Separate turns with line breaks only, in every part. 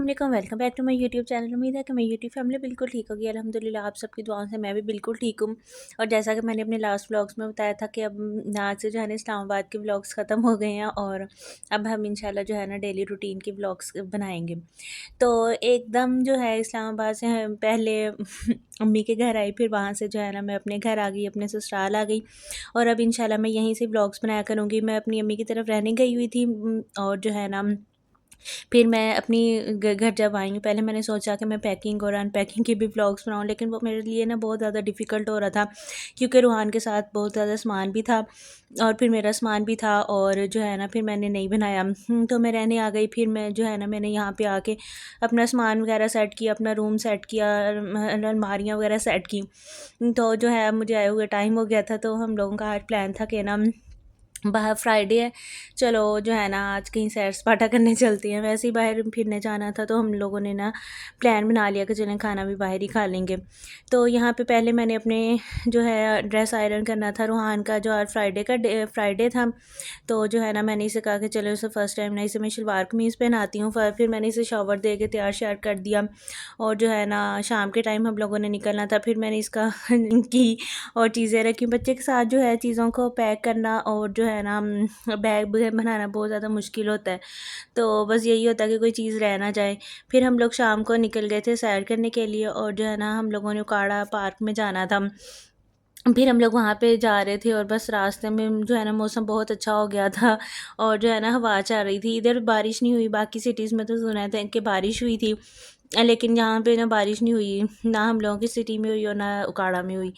वालेकुम, welcome back to my YouTube channel. उम्मीद है कि मेरी यूट्यूब फैमिली बिल्कुल ठीक होगी। अल्हम्दुलिल्लाह आप सबकी दुआओं से मैं भी बिल्कुल ठीक हूँ। और जैसा कि मैंने अपने लास्ट व्लॉग्स में बताया था कि अब आज से जो है ना इस्लामाबाद के व्लॉग्स ख़त्म हो गए हैं और अब हम इंशाल्लाह जो है ना डेली रूटीन के व्लॉग्स बनाएंगे। तो एकदम जो है इस्लामाबाद से हम पहले अम्मी के घर आई, फिर वहाँ से जो है ना मैं अपने घर आ गई, अपने ससुराल आ गई। और अब इंशाल्लाह मैं यहीं से व्लॉग्स बनाया करूँगी। मैं अपनी अम्मी की तरफ रहने गई हुई थी और जो है ना फिर मैं अपनी घर जब आई हूँ, पहले मैंने सोचा कि मैं पैकिंग और अनपैकिंग के भी व्लॉग्स बनाऊँ, लेकिन वो मेरे लिए ना बहुत ज़्यादा डिफ़िकल्ट हो रहा था क्योंकि रूहान के साथ बहुत ज़्यादा सामान भी था और फिर मेरा सामान भी था और जो है ना फिर मैंने नहीं बनाया। तो मैं रहने आ गई। फिर मैं जो है ना मैंने यहाँ पे आके अपना सामान वगैरह सेट किया, अपना रूम सेट किया, अलमारियाँ वगैरह सेट की। तो जो है मुझे आए हुए टाइम हो गया था, तो हम लोगों का आज प्लान था कि ना बाहर फ्राइडे है, चलो जो है ना आज कहीं सैर सपाटा करने चलते हैं। वैसे ही बाहर फिरने जाना था, तो हम लोगों ने ना प्लान बना लिया कि चलें खाना भी बाहर ही खा लेंगे। तो यहाँ पे पहले मैंने अपने जो है ड्रेस आयरन करना था रूहान का, जो आज फ्राइडे था। तो जो है ना मैंने इसे कहा कि चलो इसे फ़र्स्ट टाइम ना इसे मैं शलवार कमीज़ पहनाती हूँ। फिर मैंने इसे शॉवर दे के तैयार श्यार कर दिया और जो है ना शाम के टाइम हम लोगों ने निकलना था। फिर मैंने इसका की और चीज़ें रखी। बच्चे के साथ जो है चीज़ों को पैक करना और जो है ना बैग बनाना बहुत ज़्यादा मुश्किल होता है। तो बस यही होता है कि कोई चीज़ रह ना जाए। फिर हम लोग शाम को निकल गए थे सैर करने के लिए और जो है ना हम लोगों ने उकाड़ा पार्क में जाना था। फिर हम लोग वहाँ पे जा रहे थे और बस रास्ते में जो है ना मौसम बहुत अच्छा हो गया था और जो है ना हवा चल रही थी। इधर बारिश नहीं हुई, बाकी सिटीज़ में तो सुना था कि बारिश हुई थी, लेकिन यहाँ पे ना बारिश नहीं हुई, ना हम लोगों की सिटी में हुई और ना उकाड़ा में हुई।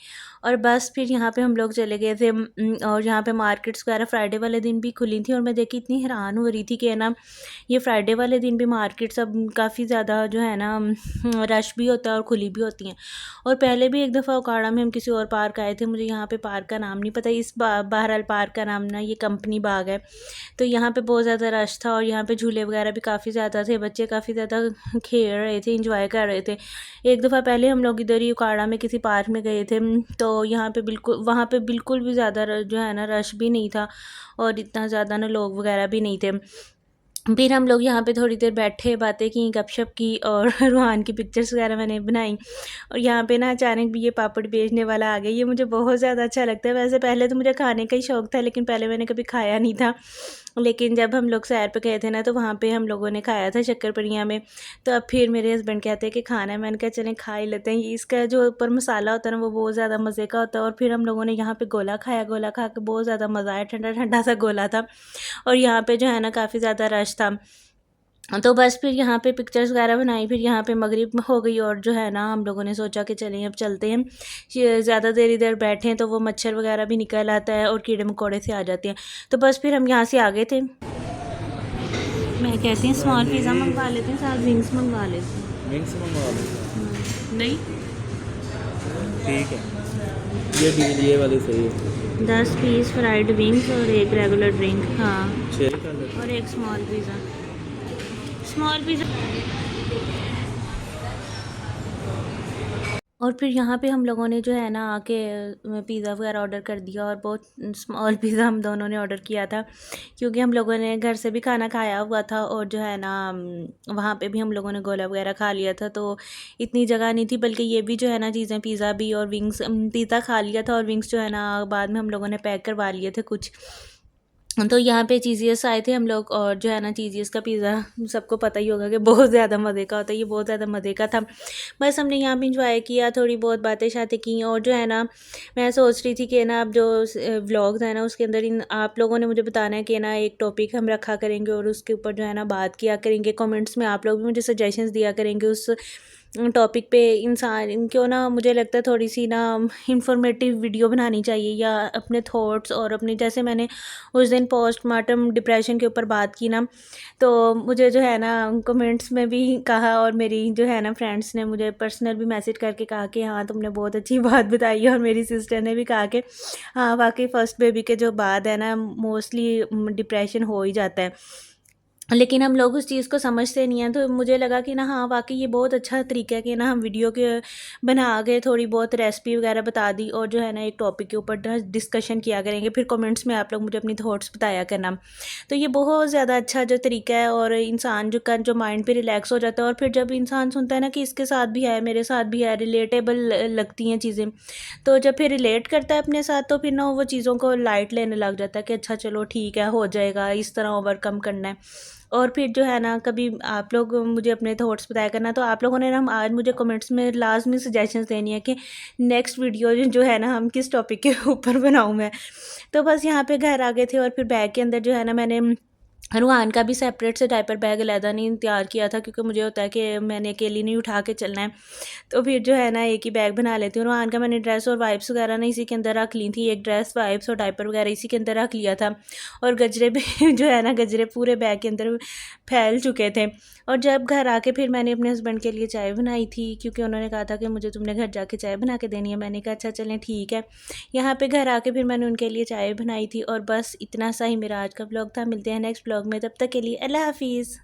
और बस फिर यहाँ पे हम लोग चले गए थे और यहाँ पे मार्केट्स वगैरह फ्राइडे वाले दिन भी खुली थी और मैं देखी इतनी हैरान हो रही थी कि ना ये फ्राइडे वाले दिन भी मार्केट्स अब काफ़ी ज़्यादा जो है ना रश भी होता है और खुली भी होती हैं। और पहले भी एक दफ़ा उकाड़ा में हम किसी और पार्क आए थे, मुझे यहाँ पे पार्क का नाम नहीं पता। बहरहाल पार्क का नाम ना ये कंपनी बाग है। तो यहाँ पे बहुत ज़्यादा रश था और यहाँ पे झूले वगैरह भी काफ़ी ज़्यादा थे, बच्चे काफ़ी ज़्यादा खेल रहे थे, इंजॉय कर रहे थे। एक दफ़ा पहले हम लोग इधर ही उकाड़ा में किसी पार्क में गए थे, तो यहाँ पे बिल्कुल वहाँ पे बिल्कुल भी ज़्यादा जो है ना रश भी नहीं था और इतना ज़्यादा ना लोग वगैरह भी नहीं थे। फिर हम लोग यहाँ पे थोड़ी देर बैठे, बातें की, गपशप की और रूहान की पिक्चर्स वगैरह मैंने बनाई। और यहाँ पे ना अचानक भी ये पापड़ बेचने वाला आ गया। ये मुझे बहुत ज़्यादा अच्छा लगता है। वैसे पहले तो मुझे खाने का ही शौक़ था, लेकिन पहले मैंने कभी खाया नहीं था। लेकिन जब हम लोग सैर पे गए थे ना, तो वहाँ पे हम लोगों ने खाया था शक्करपड़िया में। तो अब फिर मेरे हस्बैंड कहते हैं कि खाना है, मैंने कहा चलें खा ही लेते हैं। ये इसका जो ऊपर मसाला होता है ना वो बहुत ज़्यादा मज़े का होता है। और फिर हम लोगों ने यहाँ पे गोला खाया, गोला खा के बहुत ज़्यादा मज़ा आया, ठंडा ठंडा सा गोला था। और यहाँ पे जो है ना काफ़ी ज़्यादा रश था। तो बस फिर यहाँ पे पिक्चर्स वगैरह बनाई। फिर यहाँ पे मगरिब हो गई और जो है ना हम लोगों ने सोचा कि चलें अब चलते हैं। ज़्यादा देर इधर बैठे हैं तो वो मच्छर वगैरह भी निकल आता है और कीड़े मकोड़े से आ जाते हैं। तो बस फिर हम यहाँ से आ गए थे। मैं कहती हूँ स्मॉल पिज़्ज़ा मंगवा लेते हैं, साथ विंग्स मंगवा लेते हैं।
विंग्स मंगवा लेते
नहीं,
हैं, ठीक है। ये डील ये वाली सही है।
10 पीस फ्राइड विंग्स और एक रेगुलर ड्रिंक। हाँ,
6 कर लेते
और एक स्मॉल पिज़्ज़ा। Small pizza. और फिर यहाँ पे हम लोगों ने जो है ना आके पिज़्ज़ा वगैरह ऑर्डर कर दिया और बहुत स्मॉल पिज़्ज़ा हम दोनों ने ऑर्डर किया था, क्योंकि हम लोगों ने घर से भी खाना खाया हुआ था और जो है ना वहाँ पे भी हम लोगों ने गोला वगैरह खा लिया था, तो इतनी जगह नहीं थी। बल्कि ये भी जो है ना चीज़ें पिज़्ज़ा भी और विंग्स, पिज़्ज़ा खा लिया था और विंग्स जो है ना बाद में हम लोगों ने पैक करवा लिए थे कुछ। तो यहाँ पे चीज़ियस आए थे हम लोग और जो है ना चीज़ियस का पिज़्ज़ा सबको पता ही होगा कि बहुत ज़्यादा मज़े का होता है। ये बहुत ज़्यादा मज़े का था। बस हमने यहाँ पे इंजॉय किया, थोड़ी बहुत बातें शातें की और जो है ना मैं सोच रही थी कि ना अब जो व्लॉग्स है ना उसके अंदर इन आप लोगों ने मुझे बताना है कि ना एक टॉपिक हम रखा करेंगे और उसके ऊपर जो है ना बात किया करेंगे। कमेंट्स में आप लोग भी मुझे सजेशंस दिया करेंगे उस टॉपिक पे। इंसान इनको ना मुझे लगता है थोड़ी सी ना इंफॉर्मेटिव वीडियो बनानी चाहिए, या अपने थॉट्स और अपने, जैसे मैंने उस दिन पोस्टमार्टम डिप्रेशन के ऊपर बात की ना, तो मुझे जो है ना कमेंट्स में भी कहा और मेरी जो है ना फ्रेंड्स ने मुझे पर्सनल भी मैसेज करके कहा कि हाँ तुमने बहुत अच्छी बात बताई है। और मेरी सिस्टर ने भी कहा कि हाँ वाकई फ़र्स्ट बेबी के जो बाद है ना मोस्टली डिप्रेशन हो ही जाता है। लेकिन हम लोग उस चीज़ को समझते नहीं हैं। तो मुझे लगा कि ना हाँ, वाक़ई ये बहुत अच्छा तरीका है कि ना हम वीडियो के बना के थोड़ी बहुत रेसिपी वगैरह बता दी, और जो है ना एक टॉपिक के ऊपर ना डिस्कशन किया करेंगे, फिर कमेंट्स में आप लोग मुझे अपनी थॉट्स बताया करना। तो ये बहुत ज़्यादा अच्छा जो तरीका है, और इंसान जो माइंड पे रिलैक्स हो जाता है, और फिर जब इंसान सुनता है ना कि इसके साथ भी है, मेरे साथ भी है, रिलेटेबल लगती हैं चीज़ें, तो जब फिर रिलेट करता है अपने साथ, तो फिर ना वो चीज़ों को लाइट लेने लग जाता है कि अच्छा चलो ठीक है, हो जाएगा, इस तरह ओवरकम करना है। और फिर जो है ना, कभी आप लोग मुझे अपने थॉट्स बताया करना। तो आप लोगों ने ना आज मुझे कमेंट्स में लाजमी सजेशंस देनी है कि नेक्स्ट वीडियो जो है ना, हम किस टॉपिक के ऊपर बनाऊँ मैं। तो बस यहाँ पे घर आ गए थे, और फिर बैग के अंदर जो है ना, मैंने रुहान का भी सेपरेट से डायपर बैग अलहदा नहीं तैयार किया था, क्योंकि मुझे होता है कि मैंने अकेली नहीं उठा के चलना है। तो फिर जो है ना, एक ही बैग बना लेती हूँ। रुहान का मैंने ड्रेस और वाइप्स वगैरह ना इसी के अंदर रख ली थी, एक ड्रेस, वाइप्स और डायपर वगैरह इसी के अंदर रख लिया था। और गजरे भी जो है ना, गजरे पूरे बैग के अंदर फैल चुके थे। और जब घर आके फिर मैंने अपने हस्बैंड के लिए चाय बनाई थी, क्योंकि उन्होंने कहा था कि मुझे तुमने घर जाके चाय बना के देनी है। मैंने कहा अच्छा चलें ठीक है। यहाँ पे घर आके फिर मैंने उनके लिए चाय बनाई थी, और बस इतना सा ही मेरा आज का ब्लॉग था। मिलते हैं नेक्स्ट ब्लॉग में, तब तक के लिए अल्लाह हाफिज़।